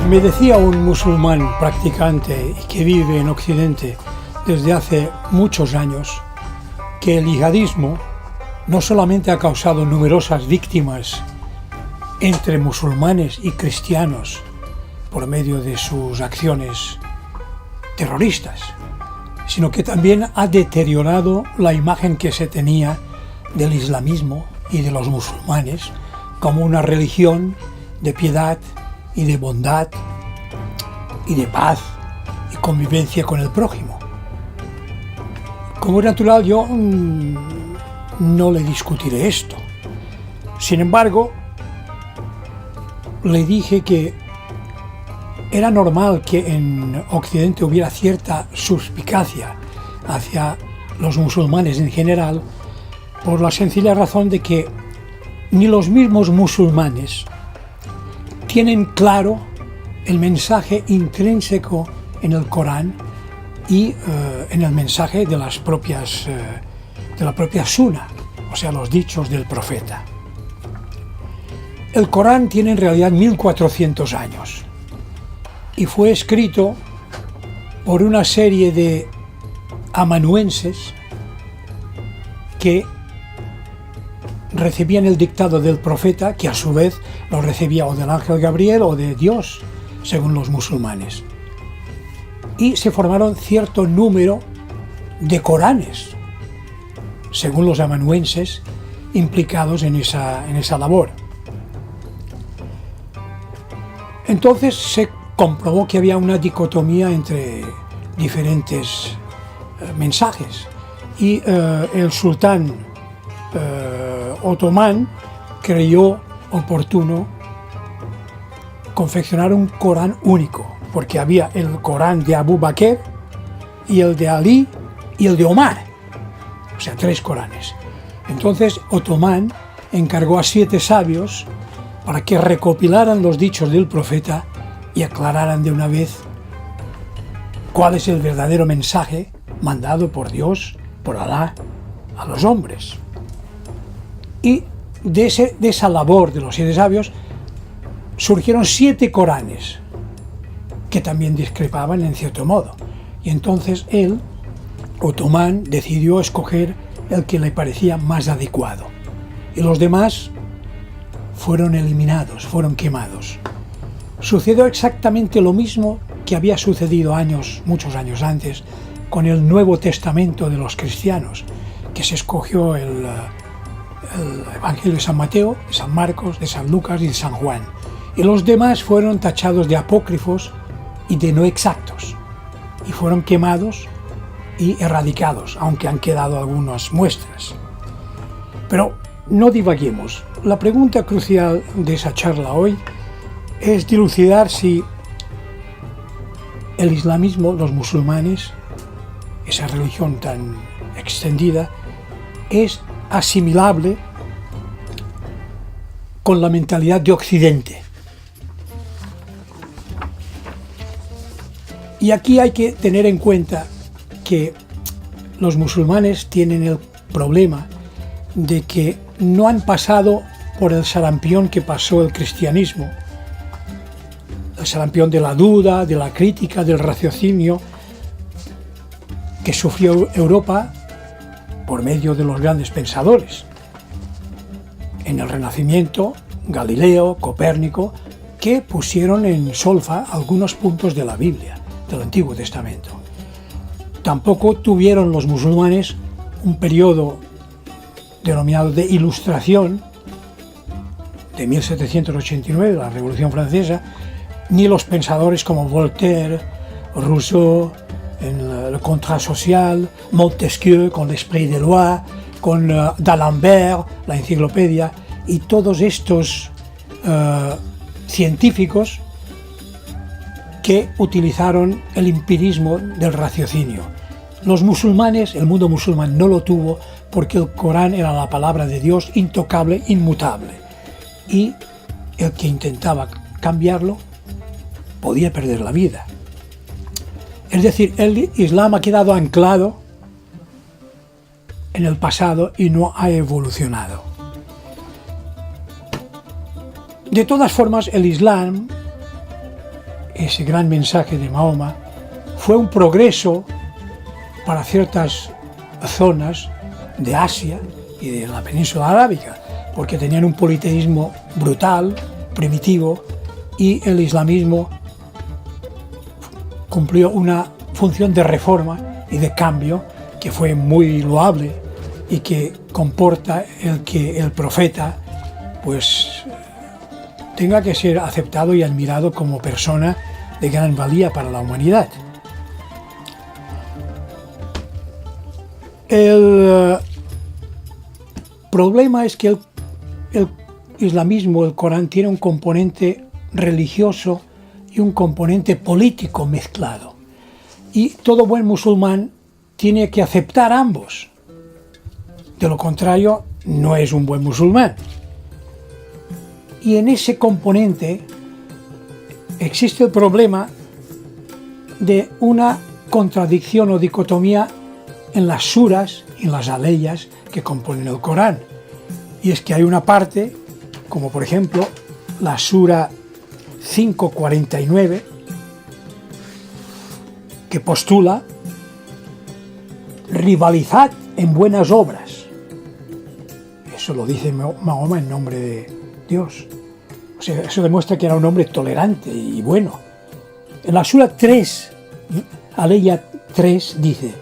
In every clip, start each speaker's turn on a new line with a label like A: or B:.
A: Me decía un musulmán practicante y que vive en Occidente desde hace muchos años que el yihadismo no solamente ha causado numerosas víctimas entre musulmanes y cristianos por medio de sus acciones terroristas, sino que también ha deteriorado la imagen que se tenía del islamismo y de los musulmanes como una religión de piedad y de bondad y de paz y convivencia con el prójimo. Como es natural, yo no le discutiré esto. Sin embargo, le dije que era normal que en Occidente hubiera cierta suspicacia hacia los musulmanes en general, por la sencilla razón de que ni los mismos musulmanes tienen claro el mensaje intrínseco en el Corán y en el mensaje de la propia Sunna, o sea, los dichos del profeta. El Corán tiene en realidad 1400 años y fue escrito por una serie de amanuenses que recibían el dictado del profeta, que a su vez lo recibía o del ángel Gabriel o de Dios, según los musulmanes. Y se formaron cierto número de Coranes, según los amanuenses implicados en esa labor. Entonces se comprobó que había una dicotomía entre diferentes mensajes y el sultán otomán creyó oportuno confeccionar un Corán único, porque había el Corán de Abu Bakr y el de Ali y el de Omar, o sea, 3 Coranes. Entonces Otomán encargó a 7 sabios para que recopilaran los dichos del profeta y aclararan de una vez cuál es el verdadero mensaje mandado por Dios, por Alá, a los hombres. Y de esa labor de los 7 sabios surgieron 7 Coranes que también discrepaban en cierto modo. Y entonces él, Otomán, decidió escoger el que le parecía más adecuado. Y los demás fueron eliminados, fueron quemados. Sucedió exactamente lo mismo que había sucedido muchos años antes, con el Nuevo Testamento de los cristianos, que se escogió el Evangelio de San Mateo, de San Marcos, de San Lucas y de San Juan. Y los demás fueron tachados de apócrifos y de no exactos, y fueron quemados y erradicados, aunque han quedado algunas muestras. Pero no divaguemos. La pregunta crucial de esa charla hoy es dilucidar si el islamismo, los musulmanes, esa religión tan extendida, es asimilable con la mentalidad de Occidente. Y aquí hay que tener en cuenta que los musulmanes tienen el problema de que no han pasado por el sarampión que pasó el cristianismo, el sarampión de la duda, de la crítica, del raciocinio que sufrió Europa por medio de los grandes pensadores. En el Renacimiento, Galileo, Copérnico, que pusieron en solfa algunos puntos de la Biblia, del Antiguo Testamento. Tampoco tuvieron los musulmanes un periodo denominado de Ilustración, de 1789, la Revolución Francesa, ni los pensadores como Voltaire, Rousseau, en Le Contrat Social, Montesquieu con l'Esprit des Lois, con d'Alembert, la enciclopedia, y todos estos científicos que utilizaron el empirismo del raciocinio. Los musulmanes, el mundo musulmán no lo tuvo porque el Corán era la palabra de Dios intocable, inmutable, y el que intentaba cambiarlo podía perder la vida. Es decir, el Islam ha quedado anclado en el pasado y no ha evolucionado. De todas formas, el Islam ese gran mensaje de Mahoma, fue un progreso para ciertas zonas de Asia y de la península arábiga, porque tenían un politeísmo brutal, primitivo, y el islamismo cumplió una función de reforma y de cambio que fue muy loable y que comporta el que el profeta pues tenga que ser aceptado y admirado como persona de gran valía para la humanidad. El problema es que el islamismo, el Corán, tiene un componente religioso y un componente político mezclado. Y todo buen musulmán tiene que aceptar ambos. De lo contrario, no es un buen musulmán. Y en ese componente existe el problema de una contradicción o dicotomía en las suras y en las aleyas que componen el Corán. Y es que hay una parte, como por ejemplo la sura 5:49, que postula: rivalizad en buenas obras. Eso lo dice Mahoma en nombre de Dios. O sea, eso demuestra que era un hombre tolerante y bueno. En la sura 3, aleya 3, dice: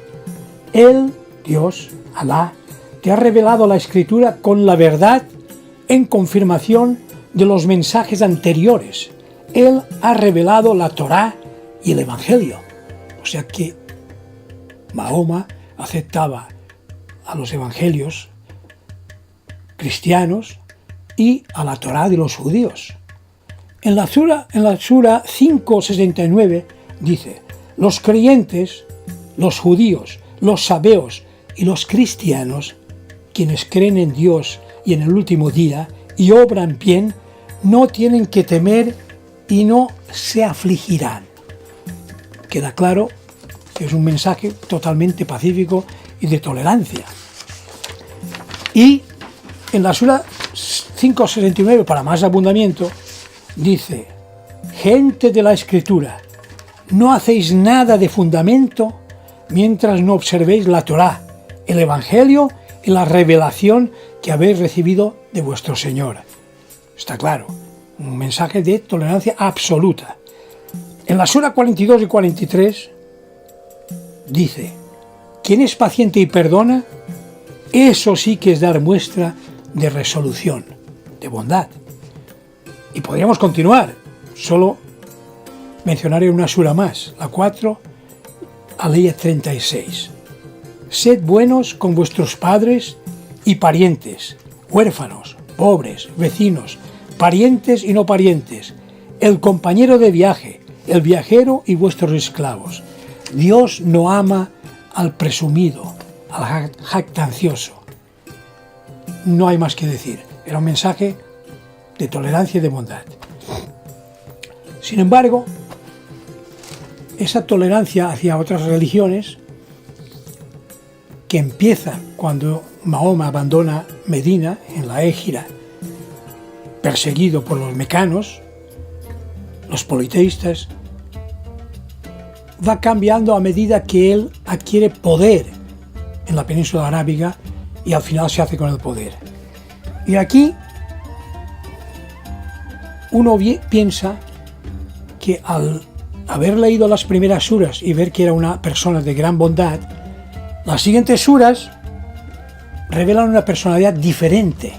A: Él, Dios, Alá, te ha revelado la Escritura con la verdad en confirmación de los mensajes anteriores. Él ha revelado la Torá y el Evangelio. O sea que Mahoma aceptaba a los evangelios cristianos y a la Torá de los judíos. En la sura 5:69 dice: los creyentes, los judíos, los sabeos y los cristianos, quienes creen en Dios y en el último día y obran bien, no tienen que temer y no se afligirán. Queda claro que es un mensaje totalmente pacífico y de tolerancia. Y en la sura 5:69, para más abundamiento, dice: gente de la Escritura, no hacéis nada de fundamento mientras no observéis la Torá, el Evangelio y la revelación que habéis recibido de vuestro Señor. Está claro, un mensaje de tolerancia absoluta. En la sura 42 y 43 dice: quien es paciente y perdona, eso sí que es dar muestra de resolución, de bondad. Y podríamos continuar, solo mencionaré una sura más, la 4, aleya 36. Sed buenos con vuestros padres y parientes, huérfanos, pobres, vecinos, parientes y no parientes, el compañero de viaje, el viajero y vuestros esclavos. Dios no ama al presumido, al jactancioso. No hay más que decir. Era un mensaje de tolerancia y de bondad. Sin embargo, esa tolerancia hacia otras religiones, que empieza cuando Mahoma abandona Medina en la Égira, perseguido por los mecanos, los politeístas, va cambiando a medida que él adquiere poder en la península arábiga y al final se hace con el poder. Y aquí uno piensa que al haber leído las primeras suras y ver que era una persona de gran bondad, las siguientes suras revelan una personalidad diferente,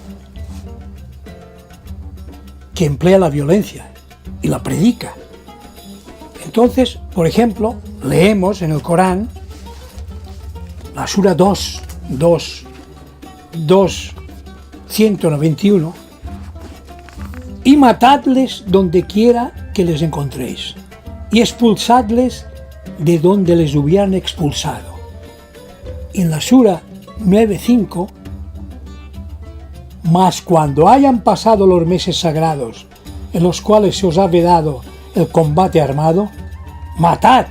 A: que emplea la violencia y la predica. Entonces, por ejemplo, leemos en el Corán la sura 191, y matadles donde quiera que les encontréis, y expulsadles de donde les hubieran expulsado. En la sura 9:5, mas cuando hayan pasado los meses sagrados en los cuales se os ha vedado el combate armado, matad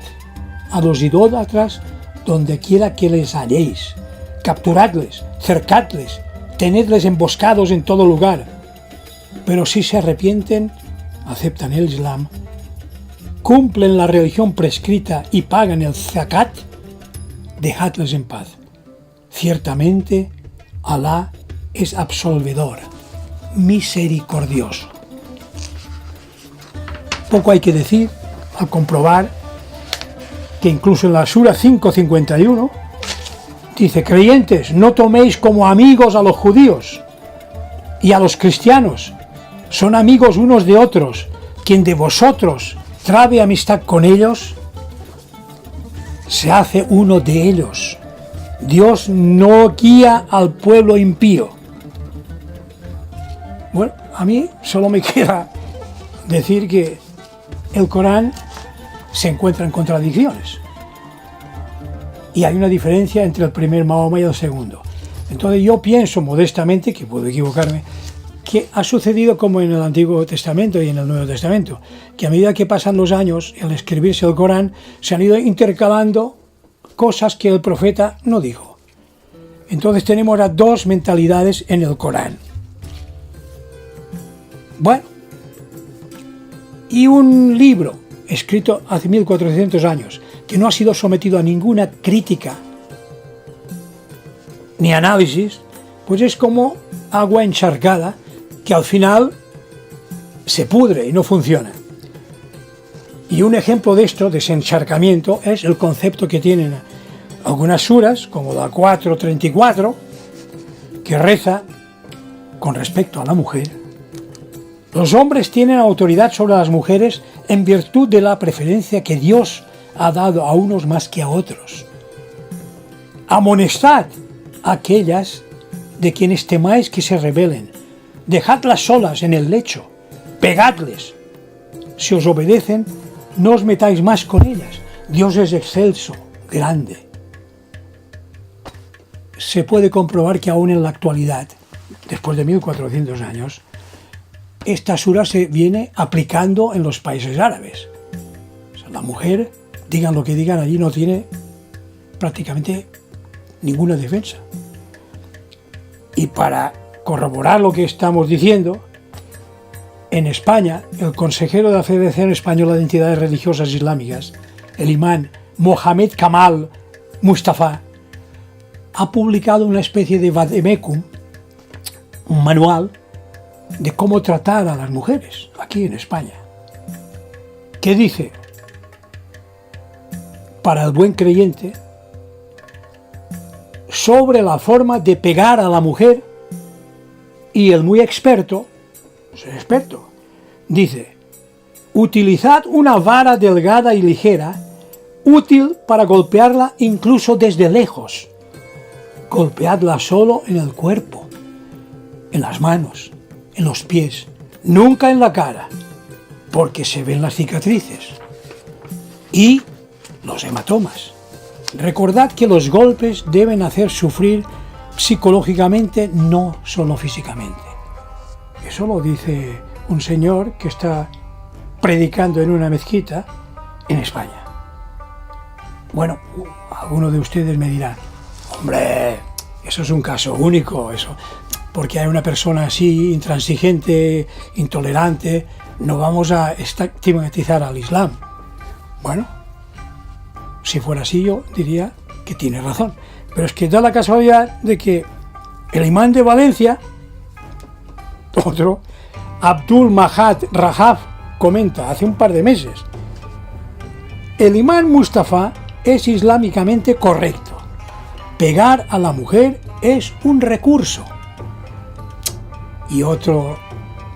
A: a los idólatras donde quiera que les halléis, capturadles, cercadles, tenedles emboscados en todo lugar, pero si se arrepienten, aceptan el Islam cumplen la religión prescrita y pagan el zakat, dejadles en paz. Ciertamente, Alá es absolvedor, misericordioso. Poco hay que decir al comprobar que incluso en la Sura 5:51 dice: creyentes, no toméis como amigos a los judíos y a los cristianos, son amigos unos de otros. Quien de vosotros trabe amistad con ellos, se hace uno de ellos. Dios no guía al pueblo impío. Bueno, a mí solo me queda decir que el Corán se encuentra en contradicciones. Y hay una diferencia entre el primer Mahoma y el segundo. Entonces yo pienso modestamente, que puedo equivocarme, que ha sucedido como en el Antiguo Testamento y en el Nuevo Testamento, que a medida que pasan los años, al escribirse el Corán, se han ido intercalando cosas que el profeta no dijo. Entonces tenemos ahora dos mentalidades en el Corán. Bueno, y un libro escrito hace 1400 años, que no ha sido sometido a ninguna crítica ni análisis, pues es como agua encharcada que al final se pudre y no funciona. Y un ejemplo de esto, de ese encharcamiento, es el concepto que tienen algunas suras, como la 4:34, que reza con respecto a la mujer: los hombres tienen autoridad sobre las mujeres en virtud de la preferencia que Dios ha dado a unos más que a otros. Amonestad a aquellas de quienes temáis que se rebelen, dejadlas solas en el lecho, pegadles. Si os obedecen, no os metáis más con ellas. Dios es excelso, grande. Se puede comprobar que aún en la actualidad, después de 1400 años, esta sura se viene aplicando en los países árabes. O sea, la mujer, digan lo que digan, allí no tiene prácticamente ninguna defensa. Y para corroborar lo que estamos diciendo, en España, el consejero de la Federación Española de Entidades Religiosas Islámicas, el imán Mohamed Kamal Mustafa, ha publicado una especie de vademecum, un manual de cómo tratar a las mujeres aquí en España, que dice: para el buen creyente, sobre la forma de pegar a la mujer, y el muy experto, dice: utilizad una vara delgada y ligera, útil para golpearla incluso desde lejos. Golpeadla solo en el cuerpo, en las manos, en los pies, nunca en la cara, porque se ven las cicatrices y los hematomas. Recordad que los golpes deben hacer sufrir psicológicamente, no solo físicamente. Eso lo dice un señor que está predicando en una mezquita en España. Bueno, alguno de ustedes me dirá: hombre, eso es un caso único, eso, porque hay una persona así, intransigente, intolerante, no vamos a estigmatizar al Islam. Bueno, si fuera así yo diría que tiene razón, pero es que da la casualidad de que el imán de Valencia, otro, Abdul Mahad Rajab, comenta hace un par de meses: el imán Mustafa es islámicamente correcto. Pegar a la mujer es un recurso. Y otro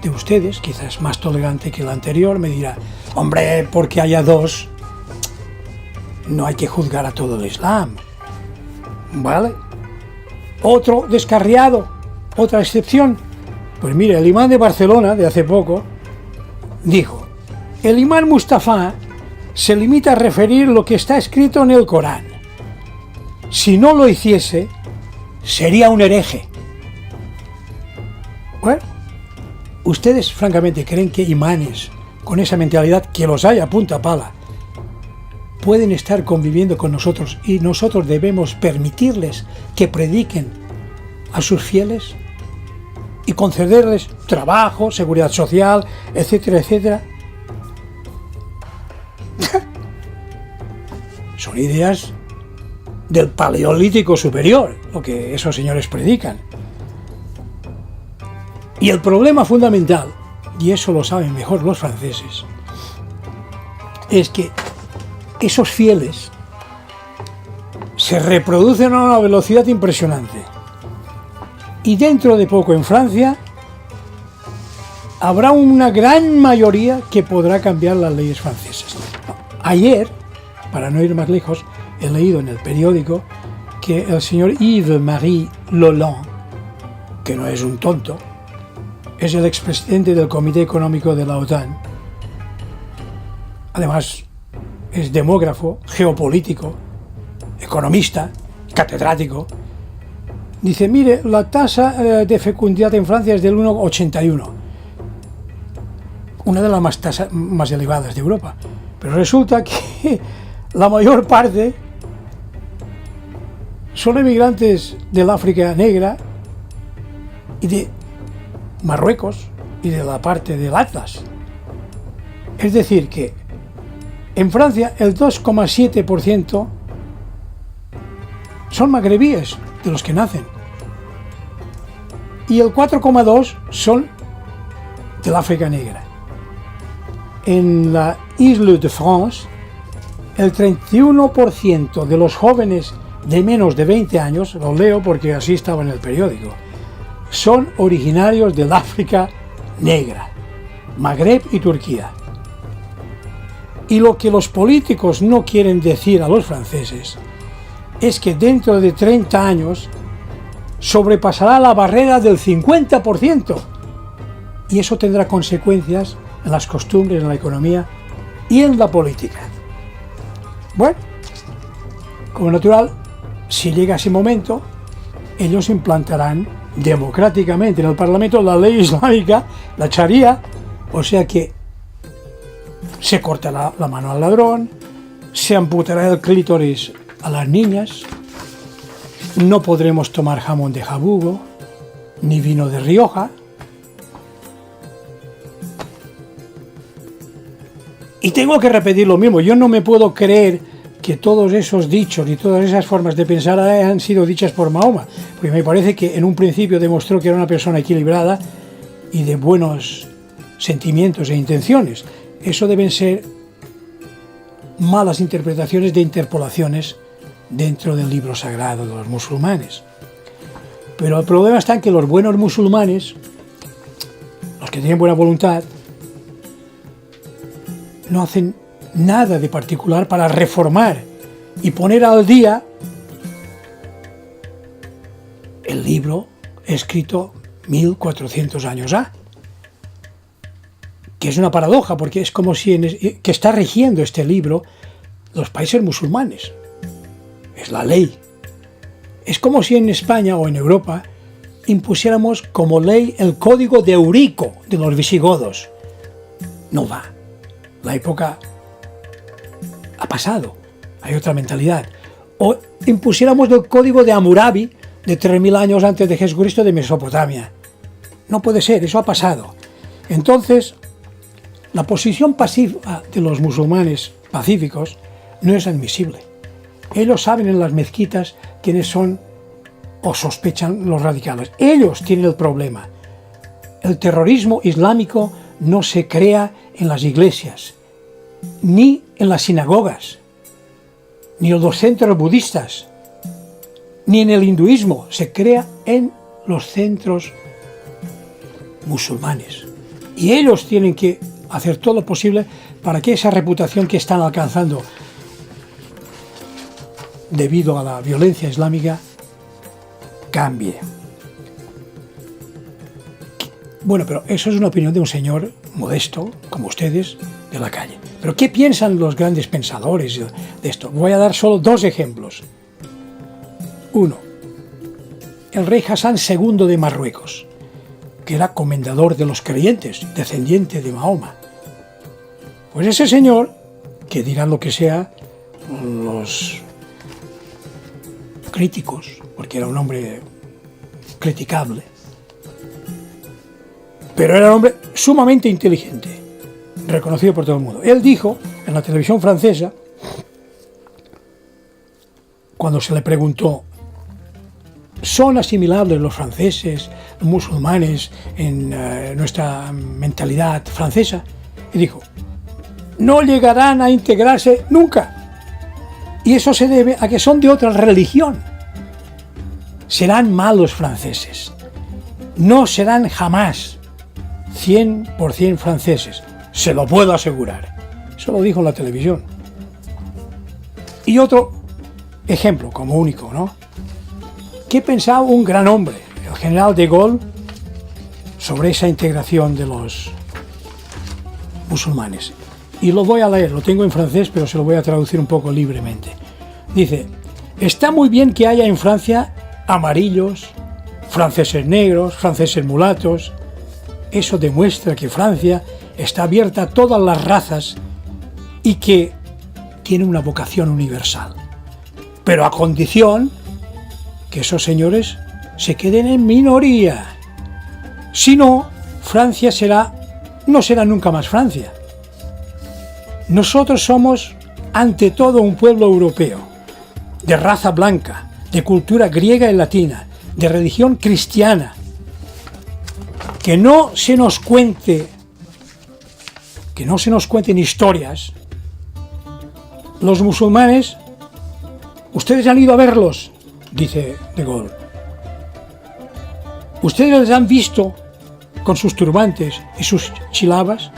A: de ustedes, quizás más tolerante que el anterior, me dirá: hombre, porque haya dos, no hay que juzgar a todo el Islam. ¿Vale? Otro descarriado, otra excepción. Pues mire, el imán de Barcelona, de hace poco, dijo: el imán Mustafa se limita a referir lo que está escrito en el Corán. Si no lo hiciese, sería un hereje. Bueno, ¿ustedes francamente creen que imanes con esa mentalidad, que los hay a punta pala, pueden estar conviviendo con nosotros y nosotros debemos permitirles que prediquen a sus fieles y concederles trabajo, seguridad social, etcétera, etcétera? Son ideas del Paleolítico superior, lo que esos señores predican. Y el problema fundamental, y eso lo saben mejor los franceses, es que esos fieles se reproducen a una velocidad impresionante. Y dentro de poco en Francia habrá una gran mayoría que podrá cambiar las leyes francesas. Ayer, para no ir más lejos, he leído en el periódico que el señor Yves-Marie Lolland, que no es un tonto, es el expresidente del Comité Económico de la OTAN. Además, es demógrafo, geopolítico, economista, catedrático. Dice, mire, la tasa de fecundidad en Francia es del 1,81, una de las tasas más elevadas de Europa. Pero resulta que la mayor parte son emigrantes del África negra y de Marruecos y de la parte del Atlas. Es decir, que en Francia el 2,7% son magrebíes de los que nacen y el 4,2% son del África negra. En la Île-de-France, el 31% de los jóvenes de menos de 20 años, lo leo porque así estaba en el periódico, son originarios del África negra, Magreb y Turquía. Y lo que los políticos no quieren decir a los franceses es que dentro de 30 años sobrepasará la barrera del 50%. Y eso tendrá consecuencias en las costumbres, en la economía y en la política. Bueno, como natural, si llega ese momento, ellos implantarán democráticamente en el Parlamento la ley islámica, la Sharia, o sea que se cortará la mano al ladrón, se amputará el clítoris a las niñas, no podremos tomar jamón de jabugo, ni vino de Rioja. Y tengo que repetir lo mismo, yo no me puedo creer que todos esos dichos y todas esas formas de pensar han sido dichas por Mahoma, porque me parece que en un principio demostró que era una persona equilibrada y de buenos sentimientos e intenciones. Eso deben ser malas interpretaciones de interpolaciones dentro del libro sagrado de los musulmanes. Pero el problema está en que los buenos musulmanes, los que tienen buena voluntad, no hacen nada de particular para reformar y poner al día el libro escrito 1400 años ha, que es una paradoja porque es como si que está rigiendo este libro los países musulmanes. Es la ley. Es como si en España o en Europa impusiéramos como ley el código de Eurico de los visigodos. No va. La época ha pasado, hay otra mentalidad. O impusiéramos el código de Hammurabi de 3000 años antes de Jesucristo de Mesopotamia. No puede ser, eso ha pasado. Entonces, la posición pasiva de los musulmanes pacíficos no es admisible. Ellos saben en las mezquitas quiénes son o sospechan los radicales. Ellos tienen el problema. El terrorismo islámico no se crea en las iglesias, ni en las sinagogas, ni en los centros budistas, ni en el hinduismo. Se crea en los centros musulmanes. Y ellos tienen que hacer todo lo posible para que esa reputación que están alcanzando debido a la violencia islámica cambie. Bueno, pero eso es una opinión de un señor modesto, como ustedes, de la calle. Pero ¿qué piensan los grandes pensadores de esto? Voy a dar solo dos ejemplos. Uno, el rey Hassan II de Marruecos, que era comendador de los creyentes, descendiente de Mahoma. Pues ese señor, que dirán lo que sea los críticos, porque era un hombre criticable, pero era un hombre sumamente inteligente, reconocido por todo el mundo. Él dijo en la televisión francesa, cuando se le preguntó, ¿son asimilables los franceses, los musulmanes en nuestra mentalidad francesa? Y dijo, no llegarán a integrarse nunca. Y eso se debe a que son de otra religión. Serán malos franceses. No serán jamás 100% franceses. Se lo puedo asegurar. Eso lo dijo en la televisión. Y otro ejemplo, como único, ¿no? ¿Qué pensaba un gran hombre, el general de Gaulle, sobre esa integración de los musulmanes? Y lo voy a leer, lo tengo en francés, pero se lo voy a traducir un poco libremente. Dice, está muy bien que haya en Francia amarillos, franceses negros, franceses mulatos. Eso demuestra que Francia está abierta a todas las razas y que tiene una vocación universal. Pero a condición que esos señores se queden en minoría. Si no, Francia no será nunca más Francia. Nosotros somos, ante todo, un pueblo europeo, de raza blanca, de cultura griega y latina, de religión cristiana. Que no se nos cuenten historias. Los musulmanes, ustedes han ido a verlos, dice De Gaulle. Ustedes les han visto con sus turbantes y sus chilabas.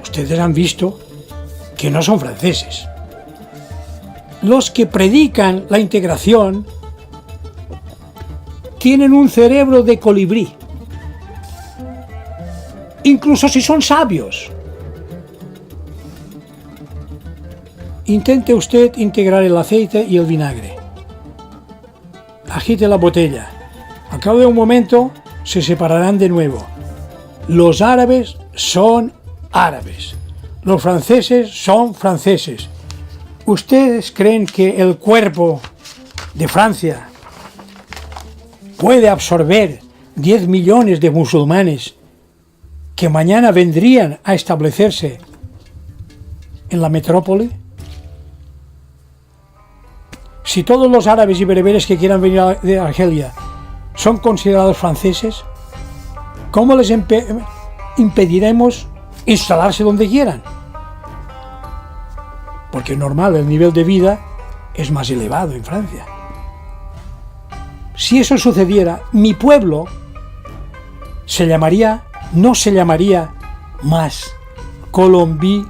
A: Ustedes han visto que no son franceses. Los que predican la integración tienen un cerebro de colibrí. Incluso si son sabios. Intente usted integrar el aceite y el vinagre. Agite la botella. Al cabo de un momento se separarán de nuevo. Los árabes son árabes. Los franceses son franceses. ¿Ustedes creen que el cuerpo de Francia puede absorber 10 millones de musulmanes que mañana vendrían a establecerse en la metrópoli? Si todos los árabes y bereberes que quieran venir de Argelia son considerados franceses, ¿cómo les impediremos instalarse donde quieran? Porque es normal, el nivel de vida es más elevado en Francia. Si eso sucediera, mi pueblo no se llamaría más Colombey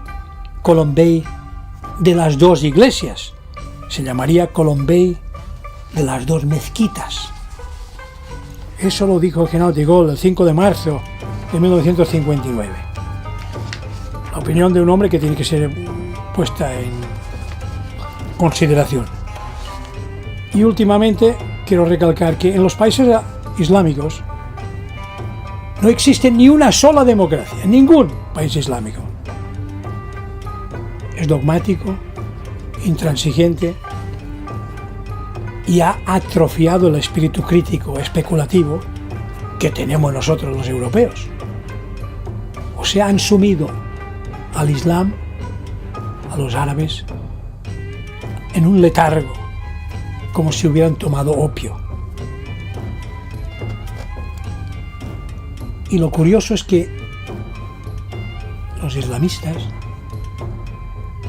A: de las dos iglesias, se llamaría Colombey de las dos mezquitas. Eso lo dijo el general de Gaulle el 5 de marzo de 1959. La opinión de un hombre que tiene que ser puesta en consideración. Y últimamente quiero recalcar que en los países islámicos no existe ni una sola democracia, en ningún país islámico. Es dogmático, intransigente y ha atrofiado el espíritu crítico, especulativo que tenemos nosotros los europeos. O sea, han sumido al Islam, a los árabes, en un letargo, como si hubieran tomado opio. Y lo curioso es que los islamistas,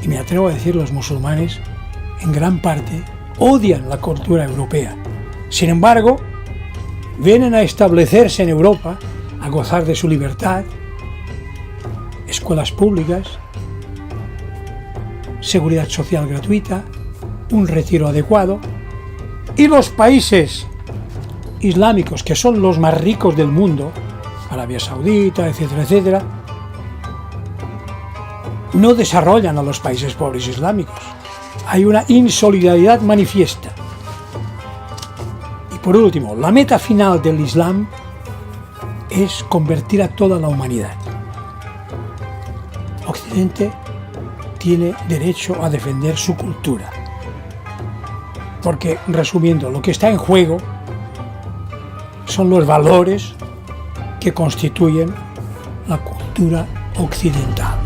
A: y me atrevo a decir los musulmanes, en gran parte odian la cultura europea. Sin embargo, vienen a establecerse en Europa, a gozar de su libertad, escuelas públicas, seguridad social gratuita, un retiro adecuado, y los países islámicos, que son los más ricos del mundo, Arabia Saudita, etcétera, etcétera, no desarrollan a los países pobres islámicos. Hay una insolidaridad manifiesta. Y por último, la meta final del Islam es convertir a toda la humanidad. Occidente tiene derecho a defender su cultura. Porque, resumiendo, lo que está en juego son los valores que constituyen la cultura occidental.